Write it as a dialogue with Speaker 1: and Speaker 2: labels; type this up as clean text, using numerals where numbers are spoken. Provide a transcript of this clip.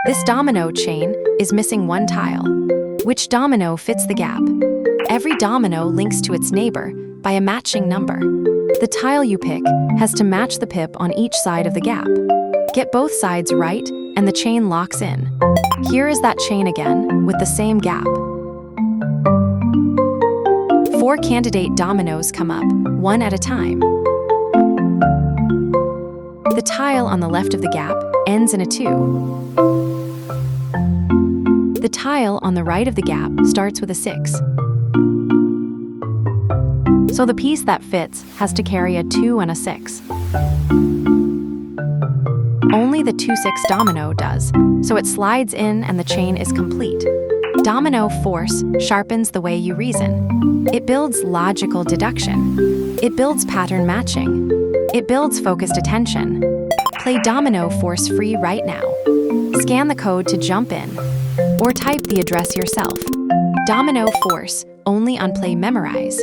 Speaker 1: This domino chain is missing one tile. Which domino fits the gap? Every domino links to its neighbor by a matching number. The tile you pick has to match the pip on each side of the gap. Get both sides right, and the chain locks in. Here is that chain again, with the same gap. 4 candidate dominoes come up, one at a time. The tile on the left of the gap ends in a 2. The tile on the right of the gap starts with a 6. So the piece that fits has to carry a 2 and a 6. Only the 2-6 domino does, so it slides in and the chain is complete. Domino Force sharpens the way you reason. It builds logical deduction. It builds pattern matching. It builds focused attention. Play Domino Force free right now. Scan the code to jump in, or type the address yourself. Domino Force, only on PlayMemorize.